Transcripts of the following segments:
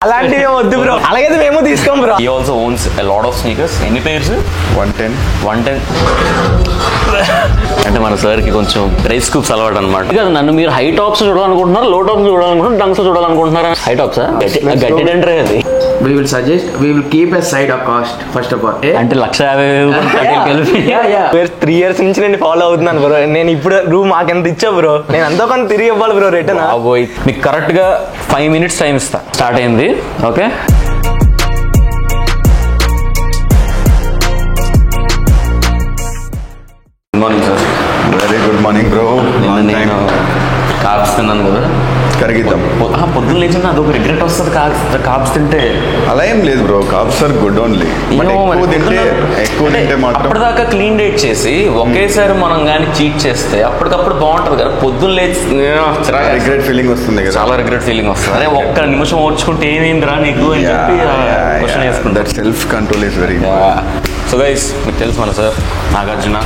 అలాంటివి వద్దు బ్రో, అలాగైతే మేము తీసుకోం bro. He also owns a lot of sneakers. ఎన్ని pairs? 110. అంటే మన సార్కి కొంచెం డ్రై స్కూప్స్ అలవాటు అనమాట. నన్ను మీరు హై టాప్స్ చూడాలనుకుంటున్నారు, లో టాప్స్ చూడాలనుకుంటున్నారు, డంక్స్ చూడాలనుకుంటున్నారా? హై టాప్స్ గట్టి అంటే అది. We will suggest, we will keep aside our cost first of all. అంటే 150,000 3 years నుంచి నేను ఫాలో అవుతున్నాను బ్రో. నేను ఇప్పుడు రూమ్ మాకెంత ఇచ్చా బ్రో, నేను ఎంతో కొంత తిరిగి ఇవ్వాలి బ్రో రిటర్న్. మీకు కరెక్ట్ గా 5 minutes టైం ఇస్తా. స్టార్ట్ అయింది. Okay, good morning sir. Very good morning bro. నేను కార్బ్స్ తిన్నాను కదా, కరిగిద్దాం. పొద్దున్న లేచిన అదొక రిగ్రెట్ వస్తుంది కార్బ్స్ తింటే. అలా ఏం లేదు bro, carbs are good only. ఎక్కువ తింటే మాత్రం అప్పటిదాకా క్లీన్ డేట్ చేసి ఒకేసారి మనం కానీ చీట్ చేస్తే అప్పటికప్పుడు బాగుంటది కదా. పొద్దున్న లేచి రిగ్రెట్ ఫీలింగ్ వస్తుంది కదా, చాలా రిగ్రెట్ ఫీలింగ్ వస్తుంది. అదే ఒక్క నిమిషం ఓర్చుకుంటే ఏమైందిరా నీకు అని చెప్పి క్వశ్చన్ వేసుకుంటారు. Self control is very. So guys, మీకు తెలుసు మన sir Nagarjuna,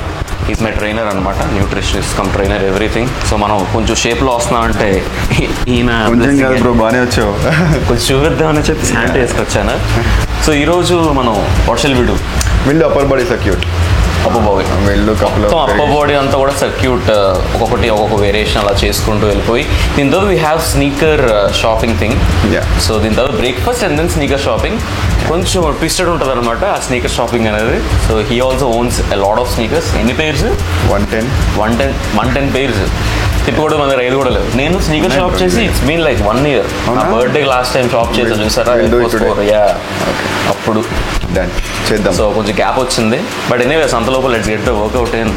is my trainer అనమాట, nutritionist cum trainer, everything. So మనం కొంచెం షేప్లో వస్తున్నామంటే ఈయన బాగానే వచ్చావు, కొంచెం చూపిద్దామని చెప్పి శాంట్ వేసుకొచ్చాను. సో ఈరోజు మనం వాట్సల్ విండో upper body circuit, upper body అంతా కూడా సర్క్యూట్ ఒక్కొక్కటి ఒక్కొక్క వేరియేషన్ అలా చేసుకుంటూ వెళ్ళిపోయి దీని తర్వాత we have sneaker shopping thing. So దీని తర్వాత breakfast and then sneaker shopping. కొంచెం ట్విస్టెడ్ ఉంటుంది అనమాట ఆ స్నీకర్ షాపింగ్ అనేది. So he also owns a lot of sneakers. ఎన్ని pairs? 110 pairs. తిప్పుకోవడం మన రైలు కూడా లేదు. నేను స్నీకర్ షాప్ చేసి ఇట్స్ బీన్ లైక్ 1 year. నా బర్త్డే లాస్ట్ టైం షాప్ చేసి చూసారా, అప్పుడు చేద్దాం. సో కొంచెం గ్యాప్ వచ్చింది, బట్ ఎనీవేస్ అంత లోపల లెట్స్ గెట్ వర్కౌట్ ఇన్.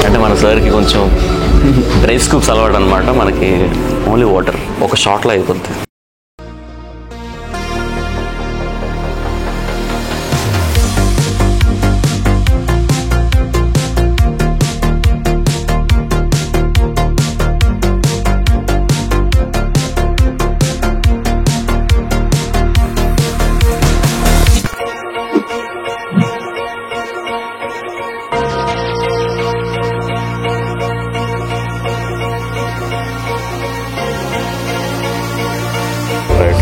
అంటే మన సార్కి కొంచెం డ్రై స్కూప్స్ అలవాటు అనమాట, మనకి ఓన్లీ వాటర్ ఒక షాట్లో అయిపోద్ది.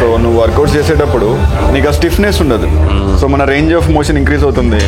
సో నువ్వు వర్కౌట్స్ చేసేటప్పుడు నీకు ఆ స్టిఫ్నెస్ ఉండదు, సో మన రేంజ్ ఆఫ్ మోషన్ ఇంక్రీజ్ అవుతుంది.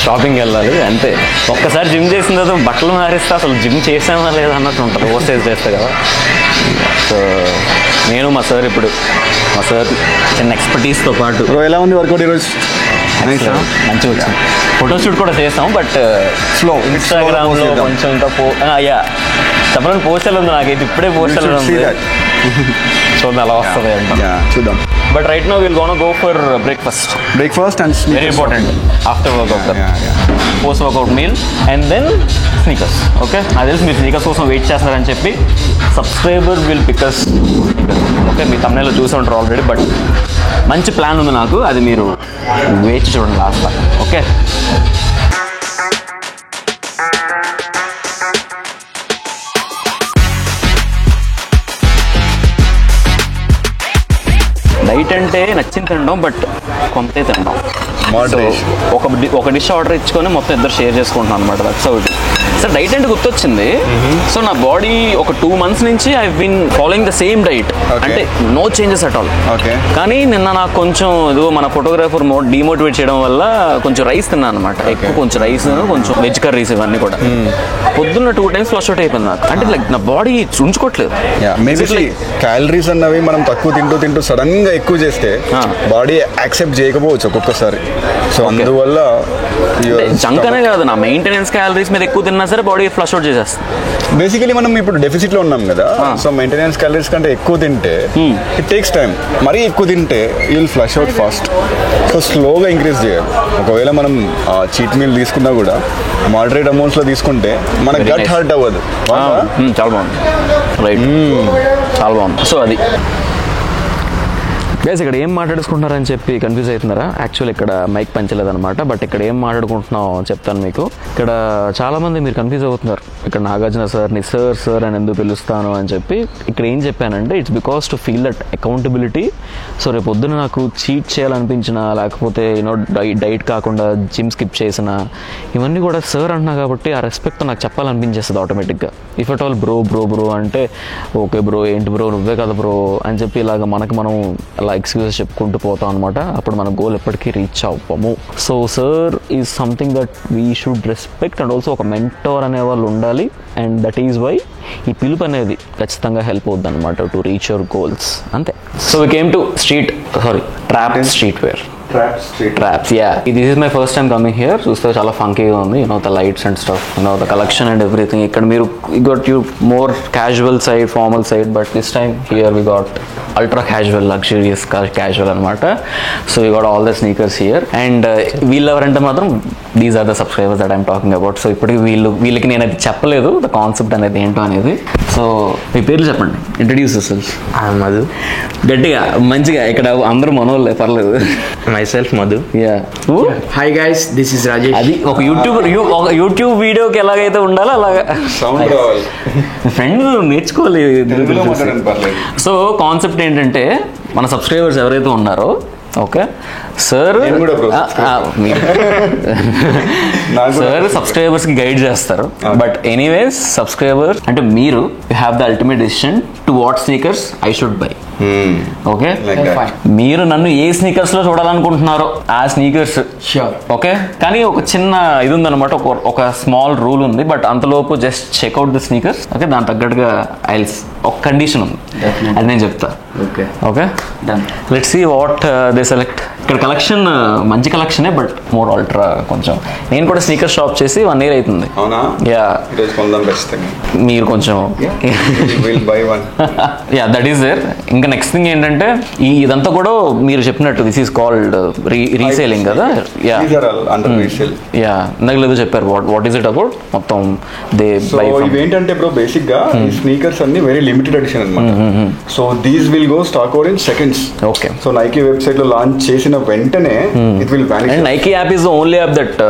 షాపింగ్కి వెళ్ళాలి అంతే. ఒక్కసారి జిమ్ చేసిన తర్వాత బట్టలు మారిస్తే అసలు జిమ్ చేసామా లేదా అన్నట్టు ఉంటుంది, ఓవర్ సైజ్ చేస్తే కదా. సో నేను మా సార్ ఇప్పుడు మా సార్ చిన్న ఎక్స్పర్టీస్తో పాటు. ఎలా ఉంది వర్కౌట్ ఈరోజు? మంచిగా వచ్చింది. ఫోటోషూట్ కూడా చేస్తాం, బట్ స్లో ఇన్స్టాగ్రామ్లో కొంచెం ఇంకా చెప్పడానికి పోస్టర్లు ఉంది నాకైతే, ఇప్పుడే పోస్టర్లు ఉంది, చూద్దాం ఎలా వస్తుంది అంట, చూద్దాం. But right now will gonna go for breakfast and very important after workout, post workout meal and then sneakers. Okay, నాకు తెలిసి మీరు స్నీకర్స్ కోసం వెయిట్ చేస్తున్నారని చెప్పి సబ్స్క్రైబర్ విల్ పికస్. ఓకే, మీ తమ్నైల్లో చూసి ఉంటారు ఆల్రెడీ, బట్ మంచి ప్లాన్ ఉంది నాకు, అది మీరు వేచి చూడండి లాస్ట్. ఓకే, డైట్ అంటే నచ్చింది తినడం, బట్ కొంతే తినడం. ఒక డిష్ ఆర్డర్ ఇచ్చుకొని మొత్తం ఇద్దరు షేర్ చేసుకుంటున్నాం అనమాట. That's how it is. Sir diet అంటే గుర్తొచ్చింది. సో నా బాడీ ఒక 2 months నుంచి I been following the same diet, అంటే నో చేంజెస్ అట్ ఆల్. కానీ నిన్న నాకు కొంచెం ఏదో మన ఫోటోగ్రాఫర్ డిమోటివేట్ చేయడం వల్ల కొంచెం రైస్ తిన్నాను అనమాట, ఎక్కువ కొంచెం రైస్, కొంచెం వెజ్ కర్రీస్ ఇవన్నీ కూడా. పొద్దున్న 2 times ఫ్లష్ అవుట్ అయిపోయింది నాకు, అంటే లైక్ నా బాడీ ఉంచుకోవట్లేదు. క్యాలరీస్ అన్నవి మనం తక్కువ తింటూ సడన్ గా ఎక్కువ చేస్తే బాడీ యాక్సెప్ట్ చేయకపోవచ్చు ఒక్కొక్కసారి. సో అందువల్ల జంక్ అనే కాదు, నా మెయింటెనెన్స్ క్యాలరీస్ మీద ఎక్కువ తిన్నా సరే బాడీ ఫ్లష్ అవుట్ చేసేస్తుంది. బేసికలీ మనం ఇప్పుడు డెఫిసిట్ లో ఉన్నాం కదా, సో మెయింటెనెన్స్ క్యాలరీస్ కంటే ఎక్కువ తింటే ఇట్ టేక్స్ టైం. మరీ ఎక్కువ తింటే you will flush out fast. So స్లోగా ఇంక్రీజ్ చేయాలి. ఒకవేళ మనం చీట్ మీల్ తీసుకున్నా కూడా మోడరేట్ అమౌంట్స్ లో తీసుకుంటే మన గట్ హర్ట్ అవ్వదు. చాలా బాగుంది, రైట్, చాలా బాగుంది. సో అది గైస్, ఇక్కడ ఏం మాట్లాడుకుంటున్నారని చెప్పి కన్ఫ్యూజ్ అవుతున్నారా? యాక్చువల్ ఇక్కడ మైక్ పంచలేదన్నమాట, బట్ ఇక్కడ ఏం మాట్లాడుకుంటున్నాం చెప్తాను మీకు. ఇక్కడ చాలామంది మీరు కన్ఫ్యూజ్ అవుతున్నారు, ఇక్కడ నాగార్జున సార్ని సార్ అని ఎందుకు పిలుస్తాను అని చెప్పి. ఇక్కడ ఏం చెప్పానంటే it's because to feel that accountability. So రేపు పొద్దున నాకు చీట్ చేయాలనిపించినా, లేకపోతే యూనో డైట్ కాకుండా జిమ్ స్కిప్ చేసినా, ఇవన్నీ కూడా సార్ అంటున్నా కాబట్టి ఆ రెస్పెక్ట్ నాకు చెప్పాలనిపించేస్తుంది ఆటోమేటిక్గా. ఇఫ్ అట్ ఆల్ బ్రో అంటే ఓకే బ్రో, ఏంటి బ్రో నువ్వే కదా బ్రో అని చెప్పి ఇలాగ మనకి మనం అలా ఎక్స్క్యూజెస్ చెప్పుకుంటూ పోతాం అనమాట. అప్పుడు మన గోల్ ఎప్పటికీ రీచ్ అవ్వము. So sir is something that we should respect, and also ఒక మెంటోర్ అనే వాళ్ళు ఉండాలి. అండ్ దట్ ఈజ్ వై ఈ పిలుపు అనేది ఖచ్చితంగా హెల్ప్ అవుద్ది అనమాట టు రీచ్ యువర్ గోల్స్, అంతే. So we came to trap street where. Traps, yeah. This is my first time coming here. చూస్తే చాలా ఫంకీగా ఉంది, the lights and stuff, the collection and everything. ఇక్కడ మీరు got your more casual side, formal side, but this time here we got ultra casual, luxurious casual అనమాట. So we got all the sneakers here, and వీళ్ళు ఎవరంటే మాత్రం these are the subscribers that I'm talking about. So ఇప్పటికి వీళ్ళకి నేను అది చెప్పలేదు the concept అనేది ఏంటో అనేది. సో మీ పేర్లు చెప్పండి, ఇంట్రడ్యూస్ యువర్సెల్ఫ్. మధు. గట్టిగా మంచిగా, ఇక్కడ అందరూ మనోళ్ళే, పర్లేదు. myself Madhu. Hi guys, this is Rajesh. అది ఒక యూట్యూబ్ వీడియోకి ఎలాగైతే ఉండాలో అలాగా సౌండ్ రావాలి. ఫ్రెండ్ నేర్చుకోవాలి. సో కాన్సెప్ట్ ఏంటంటే మన సబ్స్క్రైబర్స్ ఎవరైతే ఉన్నారో, ఓకే సార్ సార్ సబ్స్క్రైబర్స్ కి గైడ్ చేస్తారు. బట్ ఎనీవేస్ సబ్స్క్రైబర్ అంటే మీరు have the ultimate decision to what sneakers I should buy. Okay, మీరు నన్ను ఏ స్నీకర్స్ లో చూడాలనుకుంటున్నారో ఆ స్నీకర్స్, ఓకే. కానీ ఒక చిన్న ఇది ఉందన్నమాట, ఒక స్మాల్ రూల్ ఉంది. బట్ అంతలోపు just check out the sneakers, okay. దాని తగ్గట్టుగా ఒక కండిషన్ ఉంది, అది నేను చెప్తా. Okay, let's see what they select. ఇక్కడ కలెక్షన్ మంచి కలెక్షనే, బట్ మోర్ అల్ట్రా. కొంచెం నేను కూడా స్నీకర్ షాప్ చేసి 1 year అవుతుంది. యా, మీరు కొంచెం యా, దట్ ఈస్ దేర్. ఇంకా నెక్స్ట్ థింగ్ ఏంటంటే ఇదంతా కూడా మీరు చెప్పినట్టు దిస్ ఈస్ కాల్డ్ రీసేలింగ్ కదా. యా, యా, ఇందాక లేదో చెప్పారు. వాట్ ఈస్ ఇట్ అబౌట్ మొత్తం దే బై. ఇవేంటంటే బ్రో బేసిక్ గా ఈ స్నీకర్స్ అన్ని వెరీ లిమిటెడ్ ఎడిషన్ అన్నమాట. So these will go stock out in seconds. Okay, so Nike website లో లాంచ్ చేసిన వెంటనే it will vanish. And Nike app is the only app that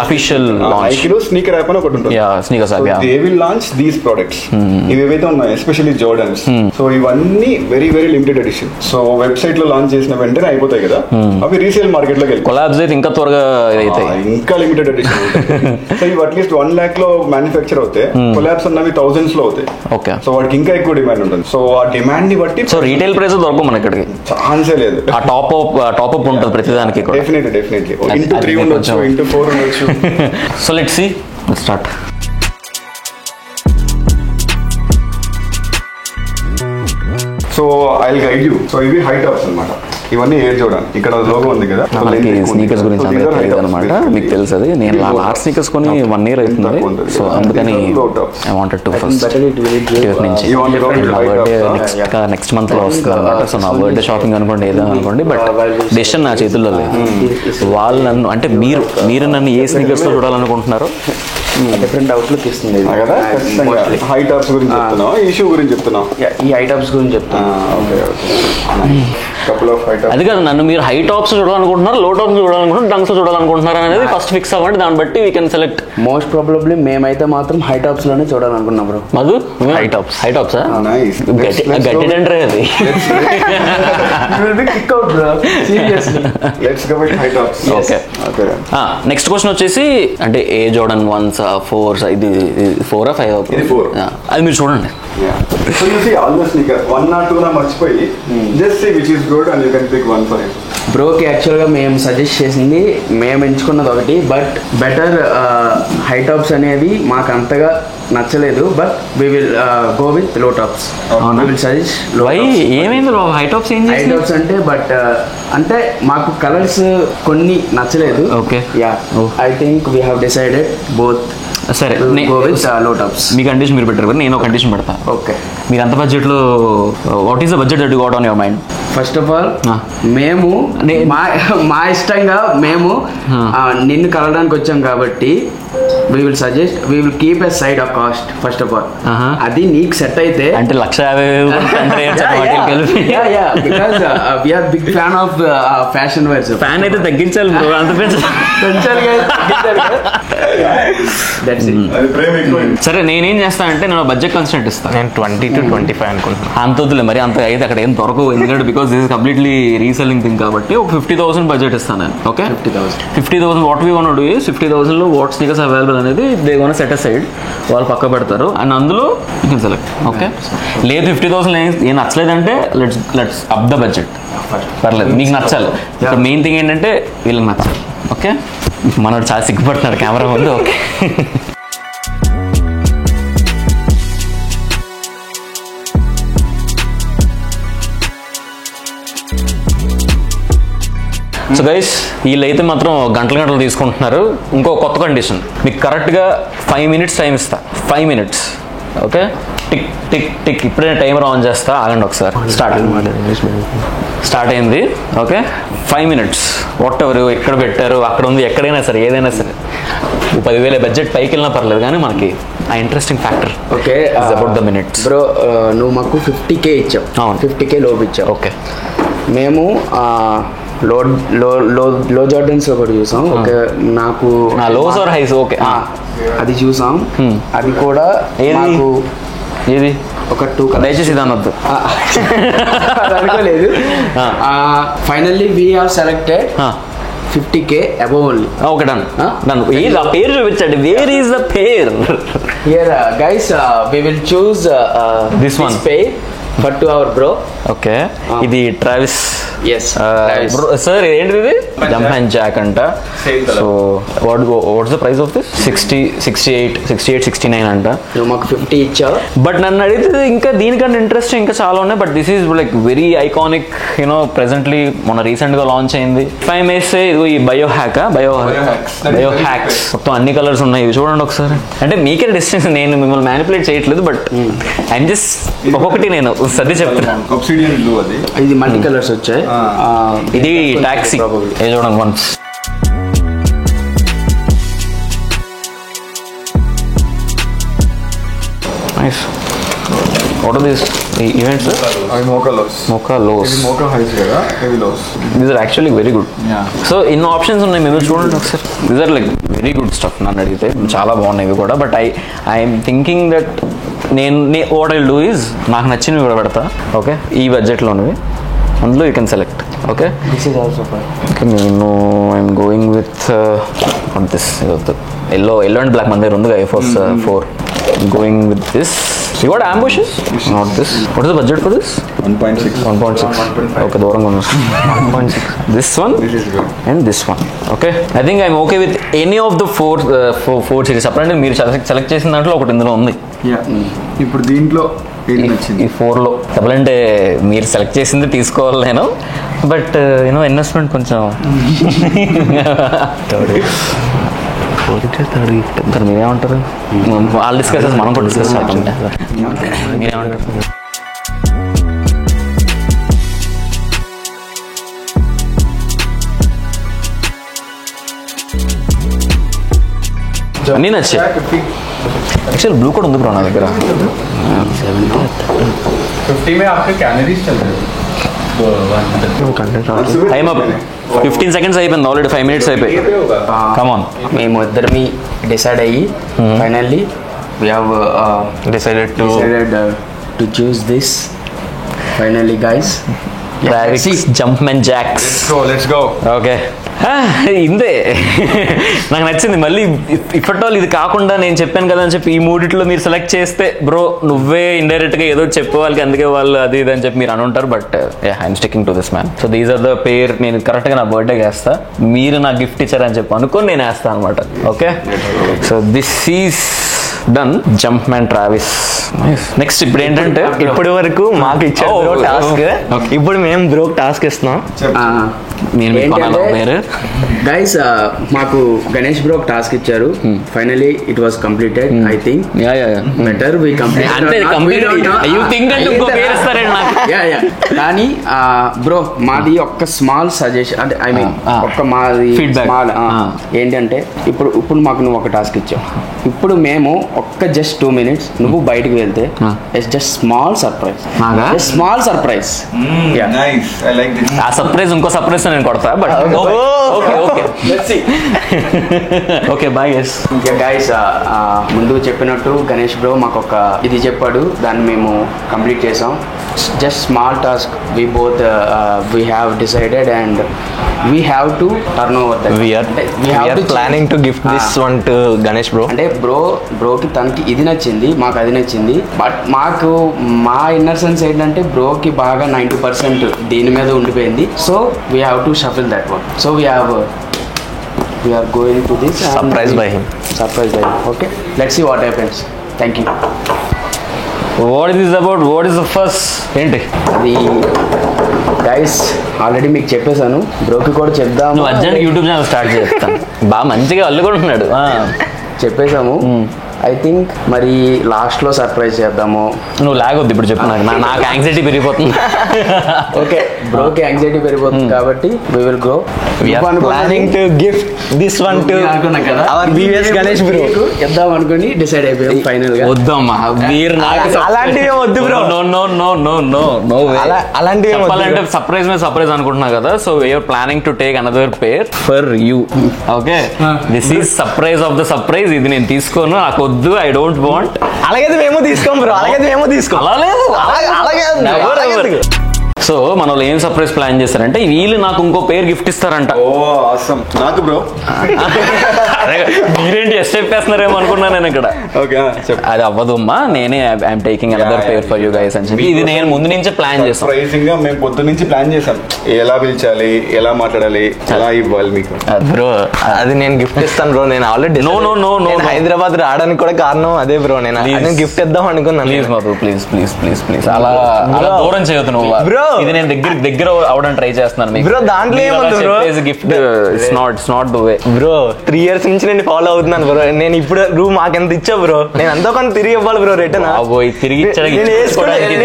official launch. నైకీలో sneaker app అని ఒకటి ఉంటుంది. Yeah, sneakers app. They will launch these products. ఇవేవైతే ఉన్నాయో especially Jordans, so ఇవన్నీ very very limited edition. So website లో launch చేసిన వెంటనే అయిపోతాయి కదా, అవి రీసేల్ మార్కెట్ లోకి వెళ్ళి కొలాబ్స్ అయితే ఇంకా త్వరగా అవుతాయి, ఇంకా లిమిటెడ్ ఎడిషన్. సో ఇవి అట్లీస్ట్ 1 lakh లో మ్యానుఫ్యాక్చర్ అవుతాయి, కొలాబ్స్ అన్నవి thousands లో అవుతాయి. ఓకే, సో వాటికి ఇంకా ఎక్కువ డిమాండ్ ఉంటుంది. సో ఆ డిమాండ్ ని బట్టి సో రీటైల్ ప్రైస్ దొరకవు మన ఇక్కడికి, ఛాన్సే లేదు. ఆ టాప్ అప్ ఉంటుంది ప్రతిదానికి. డెఫినెట్లీ ఇంటూ 3 ఉండొచ్చు, ఇంటూ 4 ఉండొచ్చు. So let's see, let's start. So I will guide you. So ఇవి హై టాప్స్ అన్నమాట. ఇవన్నీ ఎయిర్ జోర్డన్, ఇక్కడ లోగో ఉంది కదా. మనకి స్నీకర్స్ గురించి అందరికీ తెలియదు అనమాట, మీకు తెలుసు అది. నేను లాస్ట్ స్నీకర్స్ కొని 1 year అవుతుంది. సో అందుకని ఐ వాంటెడ్ టు ఫస్ట్ నుంచి నెక్స్ట్ మంత్ లో వస్తుంది అనమాట. సో నా బర్త్డే షాపింగ్ అనుకోండి, ఏదో అనుకోండి, బట్ డెసిషన్ నా చేతుల్లో లేదు. వాళ్ళు నన్ను అంటే మీరు నన్ను ఏ స్నీకర్స్ లో చూడాలనుకుంటున్నారో డిఫరెంట్ అవుట్లుక్ ఇస్తుంది కదా. హై టాప్స్ గురించి చెప్తున్నావు, ఈ షూ గురించి చెప్తున్నావు, ఈ ఐటమ్స్ గురించి చెప్తాను. couple of high tops. అది కాదు, నన్ను మీరు హై టాప్స్ చూడాలనుకుంటున్నారు, లో టాప్స్ చూడాలనుకుంటున్నారు, డంక్స్ చూడాలనుకుంటున్నారు అనేది ఫస్ట్ ఫిక్స్ అవ్వండి. దాన్ని బట్టి we can select. Most probably మేమైతే మాత్రం హై టాప్స్ లోనే చూడాలనుకున్నాం bro. Madhu high tops. High టాప్సా? Nice. గట్టి అంటే అది. Let's go with high tops. Okay. Okay. Next question వచ్చేసి అంటే ఏ జోర్డన్ 1s 4s ఇది 4 ఆ 5 ఇది 4. అది మీరు చూడండి. Yeah. So you see all the sneakers, 1 or 2 na marchipoyi, just see which is good and you can pick one for him. బ్రోకి యాక్చువల్గా మేము సజెస్ట్ చేసింది, మేము ఎంచుకున్నది ఒకటి, బట్ బెటర్ హై టాప్స్ అనేది మాకు అంతగా నచ్చలేదు. But we will go with low tops. We will suggest low. ఏమైంది హై టాప్స్ ఏం హై టాప్స్ అంటే బట్ అంటే మాకు కలర్స్ కొన్ని నచ్చలేదు. Okay. Yeah, I think we have decided both. సరే, గో విత్ లో టాప్స్. మీ కండిషన్ మీరు పెట్టారు కదా, నేను ఒక కండిషన్ పెడతా. ఓకే. మీరు అంత బడ్జెట్లో what is the budget that you got on your mind? First of all మేము మా ఇష్టంగా మేము నిన్ను కలవడానికి వచ్చాం కాబట్టి we will suggest, we will keep aside a cost first of all. అది నీకు సెట్ అయితే అంటే 1,50,000 because we are big fan of fashion wear. Fan అయితే తగ్గించాలి బ్రో, అంత పెంచాలి. That's it. సరే, నేనేం చేస్తా అంటే నేను బడ్జెట్ కన్స్టెంట్ ఇస్తాను. నేను 20 to 25 అనుకుంటున్నాను. అంత వద్దులే మరి, అంత అయితే అక్కడ ఏం దొరకవు. ఎందుకంటే because this is completely reselling thing కాబట్టి ఒక 50,000 బడ్జెట్ ఇస్తాను నేను. Okay, 50,000 what we want do is 50,000లో వాట్ స్నీకర్స్ అవైలబుల్ అనేది దే గోనా సెట్ అసైడ్, వాళ్ళు పక్క పెడతారు అండ్ అందులో యూ కెన్ సెలెక్ట్. ఓకే, లేదు 50,000 ఏం నచ్చలేదంటే లెట్స్ అప్ ద బడ్జెట్. పర్లేదు, మీకు నచ్చాలి. ఇక్కడ మెయిన్ థింగ్ ఏంటంటే వీళ్ళకి నచ్చాలి. ఓకే, మనోడు చాలా సిగ్గుపడుతున్నాడు కెమెరా ముందు. ఓకే, సో గైస్, వీళ్ళైతే మాత్రం గంటలు తీసుకుంటున్నారు. ఇంకో కొత్త కండిషన్, మీకు కరెక్ట్గా 5 minutes టైం ఇస్తా. 5 minutes. Okay, tick tick tick. ఇప్పుడే టైమర్ ఆన్ చేస్తా, ఆగండి ఒకసారి. స్టార్ట్ అయింది. Okay, 5 minutes. వాట్ ఎవరు ఎక్కడ పెట్టారు, అక్కడ ఉంది, ఎక్కడైనా సరే, ఏదైనా సరే 10,000 బడ్జెట్ పైకి వెళ్ళినా పర్లేదు, కానీ మనకి ఆ interesting factor okay about the minutes. Bro, నువ్వు మాకు 50K ఇచ్చావు. అవును, 50K లోపు ఇచ్చావు. ఓకే, మేము లో జార్డన్స్ ఒకటి చూసాం. ఓకే, నాకు లోస్ ఆర్ హైస్. ఓకే, అది చూసాం. అది కూడా మాకు ఏది ఒక 2 దయచేసి ఇది అనొద్దు. అనుకోలేదు. Finally we have selected 50K above only. Okay, done done. ఏది ఆ పేరు చూపించండి. Where is the pair? Here guys, we will choose this one pair for to our bro. Okay, ఇది ట్రావిస్. Yes, సార్ ఏంటిది ఇది? జంప్ అండ్ జాక్ అంట. So what's the price of this? 68, 69 అంట. నువ్వు మాకు 50 ఇచ్చావు. బట్ నన్ను అడిగితే ఇంకా దీనికంటే ఇంట్రెస్ట్ ఇంకా చాలా ఉన్నాయి. But this is like very iconic, you know, presently మొన్న రీసెంట్ గా లాంచ్ అయింది. 5 వేస్తే ఇది ఈ బయో హ్యాక్స్ మొత్తం అన్ని కలర్స్ ఉన్నాయి. ఇవి చూడండి ఒకసారి. అంటే మీకే డిస్టెన్స్, నేను మిమ్మల్ని మ్యానిపులేట్ చేయట్లేదు, బట్ ఐఎమ్ జస్ట్ ఒక్కొక్కటి నేను సర్ది చెప్తున్నాను. ఇది మల్టీ కలర్స్ వచ్చాయి. ఇది టాక్సీ చూడండి once. Nice. What are these events? Mocha lows. These are actually very good. So in options ఉన్నాయి, మీరు చూడండి ఒకసారి. These are like very good stuff. నన్ను అడిగితే చాలా బాగున్నాయి ఇవి కూడా. But I'm thinking that what I do is నాకు నచ్చినవి కూడా పెడతా. ఓకే, ఈ బడ్జెట్లోనివి అందులో you can select. Okay, this is also fine. Okay, నేను I'm going with this yellow and black. మన దగ్గర ఉందిగా A4 4. Going with this. You got ambushes? Not this. What is the budget for this? 1.6. 1.6. Okay, దూరంగా ఉంది. 1.6. This one? This is good. And this one. Okay. I think I'm okay with any of the four series. అప్పుడంటే మీరు select చేసిన దాంట్లో ఒకటి ఇందులో ఉంది. ఇప్పుడు దీంట్లో ఏది నచ్చింది? ఈ 4లో చెప్పాలంటే మీరు సెలెక్ట్ చేసింది తీసుకోవాలి నేను. బట్ యూనో ఇన్వెస్ట్మెంట్ కొంచెం సార్ మీరేమంటారు? వాళ్ళు డిస్కస్ మనం కూడా డిస్కస్ చేస్తాం. మీరేమంటారు? అన్నీ నచ్చాయి. యాక్చువల్ బ్లూ కూడా ఉంది బ్రో నా దగ్గర. 50 में आपके कैनरीज चल रहे हैं. టైమ్ అప్ 15 seconds అయిపోయింది ఆల్రెడీ 5 minutes అయిపోయి కమాన్ మేము ఇద్దరిని డిసైడ్ అయ్యి finally we have decided to choose this finally guys. Jumpman Jacks let's go. Okay ఇందే నాకు నచ్చింది. మళ్ళీ ఇప్పటి ఇది కాకుండా నేను చెప్పాను కదా అని చెప్పి ఈ మూడిట్లో మీరు సెలెక్ట్ చేస్తే బ్రో నువ్వే ఇండైరెక్ట్గా ఏదో చెప్పే వాళ్ళకి అందుకే వాళ్ళు అది ఇది అని చెప్పి మీరు అని ఉంటారు. But I'm sticking to this man. So these are the pair. నేను కరెక్ట్గా నా బర్త్డేకి వేస్తా, మీరు నాకు గిఫ్ట్ ఇచ్చారని చెప్పి అనుకొని నేను వేస్తాను అనమాట. Okay so this is done. Jumpman Travis. Next ఇప్పుడు ఏంటంటే ఇప్పటి వరకు మాకు ఇచ్చారు టాస్క్, ఇప్పుడు మేము బ్రో టాస్క్ ఇస్తున్నాం. నేను పేరు గైస్ మాకు గణేష్ బ్రో టాస్క్ ఇచ్చారు. Finally it was completed. I think better we కానీ బ్రో మాది ఒక్క స్మాల్ సజెషన్, అంటే ఐ మీన్ ఒక్క మాది స్మాల్ ఏంటంటే ఇప్పుడు మాకు నువ్వు ఒక టాస్క్ ఇచ్చావు. ఇప్పుడు మేము ఒక్క జస్ట్ 2 minutes నువ్వు బయటకు వెళ్తే it's just small surprise. Small surprise. ఆ సర్ప్రైజ్ ఇంకో సర్ప్రైజ్ నేను కొడతా. But okay bye guys. Guys ముందు చెప్పినట్టు గణేష్ బ్రో మాకు ఒక ఇది చెప్పాడు, దాన్ని మేము కంప్లీట్ చేసాం. Just small task we both we have decided and we have to turn over that. We are planning to gift this one to Ganesh bro. అంటే బ్రోకి తనకి ఇది నచ్చింది, మాకు అది నచ్చింది. బట్ మాకు మా ఇన్నర్ సెన్స్ ఏంటంటే బ్రోకి బాగా 90% దీని మీద ఉండిపోయింది. So we have to shuffle that one. So we are going to this Surprise by him. Okay, let's see what happens. Thank you. What is this about? What is the first ఏంటి అది guys already మీకు చెప్పేశాను, బ్రోకి కూడా చెప్దాము. నువ్వు urgent YouTube channel start చేస్తాను. బాగా మంచిగా అల్లు కూడా ఉన్నాడు. చెప్పేశాము. ఐ థింక్ మరి లాస్ట్లో సర్ప్రైజ్ చేద్దాము. నువ్వు లాగొద్దు ఇప్పుడు చెప్పు. నాకు యాంగ్జైటీ పెరిగిపోతుంది. ఓకే బ్రోకి యాంగ్జైటీ పెరిగిపోతుంది కాబట్టి we will go. We are planning to gift this one to our VS Ganesh bro. చెప్దాం అనుకుని డిసైడ్ అయిపోయాం ఫైనల్ గా. వద్దమ్మా మీరు అలాంటివి వద్దు బ్రో. నో అలాంటివి చెప్పాలంటే సర్ప్రైజ్ మీద సర్ప్రైజ్ అనుకుంటున్నా కదా. So we're planning to take another pair for you. Okay this is surprise of the surprise. ఇది నేను తీసుకోను, నాకు వద్దు, ఐ డోంట్ వాంట్. అలాగే మేము తీసుకోం బ్రో, అలాగే మేము తీసుకోం. అలా లేదు, అలాగే. సో మన వాళ్ళు ఏం సర్ప్రైజ్ ప్లాన్ చేస్తారంటే వీళ్ళు నాకు ఇంకో పేరు గిఫ్ట్ ఇస్తారంట. ఓ ఆసమ్. నాకు బ్రో మీరేంటి ఎస్ చెప్పేస్తున్నారేమో అనుకున్నాను నేను ఇక్కడ. ఓకే అది అవ్వదు అమ్మా, నేనే I'm taking another pair for you guys అని చెప్పి ఇది నేను ముందు నుంచే ప్లాన్ చేస్తాను. సర్ప్రైజింగ్ గా మేము పొద్దు నుంచి ప్లాన్ చేసాం, ఎలా పిలిచాలి, ఎలా మాట్లాడాలి, ఎలా ఇవ్వాలి మీకు. బ్రో అది నేను గిఫ్ట్ ఇస్తాను బ్రో. నేను ఆల్రెడీ నో హైదరాబాద్ రావడానికి కూడా కారణం అదే బ్రో. నేను గిఫ్ట్ ఇద్దాం అనుకున్నాను. ప్లీజ్ మాధు ప్లీజ్ అలా దూరం చేయొద్దు నువ్వు బ్రో. ఇది నేను దగ్గర అవడానికి ట్రై చేస్తున్నాను బ్రో. దాంట్లో ఏముంది bro, gift it's not the way bro. 3 years నుంచి నేను ఫాలో అవుతున్నాను బ్రో. నేను ఇప్పుడు రూమ్ మాకెంత ఇచ్చా బ్రో, నేను ఎంతో కొంత తిరిగి ఇవ్వాలి బ్రో. రిటర్న్ తిరిగి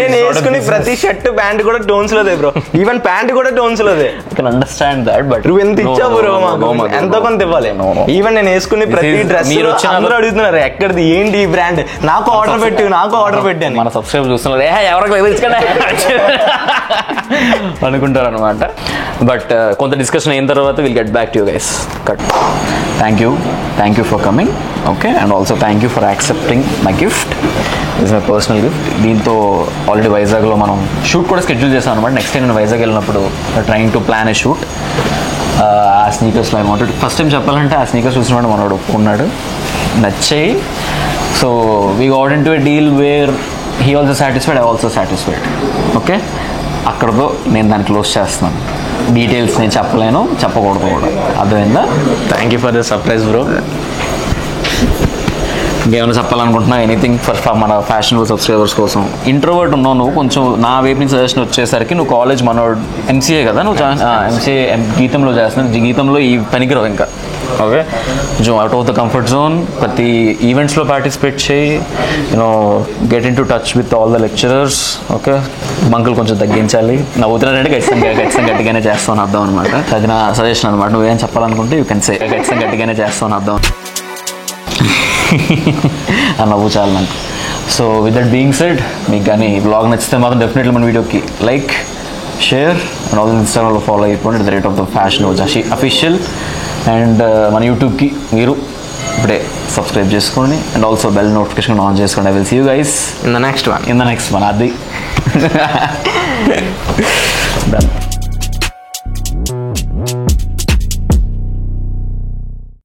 నేను వేసుకుని ప్రతి షర్ట్ ప్యాంట్ కూడా టోన్స్ లోదే బ్రో. ఈవెన్ ప్యాంట్ కూడా టోన్స్ లోదే. Understand that. బట్ నువ్వు ఎంత ఇచ్చావు బ్రో, ఎంతో కొంత ఇవ్వాలి. ఈవెన్ నేను వేసుకుని ప్రతి డ్రెస్ అందరూ అడుగుతున్నారు ఎక్కడిది ఏంటి ఈ బ్రాండ్, నాకు ఆర్డర్ పెట్టాను. మన సబ్స్క్రైబ్ చూస్తున్నారు ఎవరికి అనుకుంటారు అనమాట. బట్ కొంత డిస్కషన్ అయిన తర్వాత will get back to you guys. Cut. Thank you for coming. Okay and also thank you for accepting my gift. It's my personal gift. దీంతో ఆల్రెడీ వైజాగ్లో మనం షూట్ కూడా స్కెడ్యూల్ చేసాం అనమాట. నెక్స్ట్ టైం నేను వైజాగ్ వెళ్ళినప్పుడు trying to plan A shoot. ఆ స్నీకర్స్లో I wanted first time చెప్పాలంటే ఆ స్నీకర్స్ చూసినప్పుడు మనోడు ఒప్పుకున్నాడు, నచ్చాయి. So we got in to a deal where he also satisfied, I also satisfied. Okay అక్కడతో నేను దాన్ని క్లోజ్ చేస్తున్నాను. డీటెయిల్స్ నేను చెప్పకూడదు కూడా. అర్థమైందా? Thank you for the surprise bro. ఇంకేమైనా చెప్పాలనుకుంటున్నా? ఎనీథింగ్ ఫర్ మన ఫ్యాషనబుల్ సబ్స్క్రైబర్స్ కోసం. ఇంట్రోవర్ట్ ఉన్నావు నువ్వు, కొంచెం నా వైపు నుంచి సజెషన్ వచ్చేసరికి నువ్వు కాలేజ్ మనోడు ఎంసీఏ కదా నువ్వు, ఎంసీఏ గీతంలో చేస్తున్నావు. గీతంలో ఈ పనికిరావు ఇంకా. ఓకే కొంచెం out of the comfort zone. ప్రతి ఈవెంట్స్లో పార్టిసిపేట్ చేయి. You know get in to touch with all the lecturers. Okay బంకులు కొంచెం తగ్గించాలి. నవ్వుతున్నారంటే ఖచ్చితంగా గట్టిగానే చేస్తాను అర్థం అనమాట. అది నా సజెషన్ అనమాట. నువ్వేం చెప్పాలనుకుంటే యూ కెన్ సే. ఖచ్చితంగా గట్టిగానే చేస్తాను అర్థం. ఆ నవ్వు చాలు నాకు. So with that being said, మీకు కానీ బ్లాగ్ నచ్చితే మాత్రం డెఫినెట్లీ మన వీడియోకి లైక్ షేర్ అండ్ ఆల్ ఇన్స్టాగ్రామ్లో ఫాలో అయిపోండి. The rate of the fashion వచ్చి అఫీషియల్. అండ్ మన యూట్యూబ్కి మీరు ఇప్పుడే సబ్స్క్రైబ్ చేసుకోండి and also bell notification on చేసుకోండి. I will see you guys in the next one అది డన్.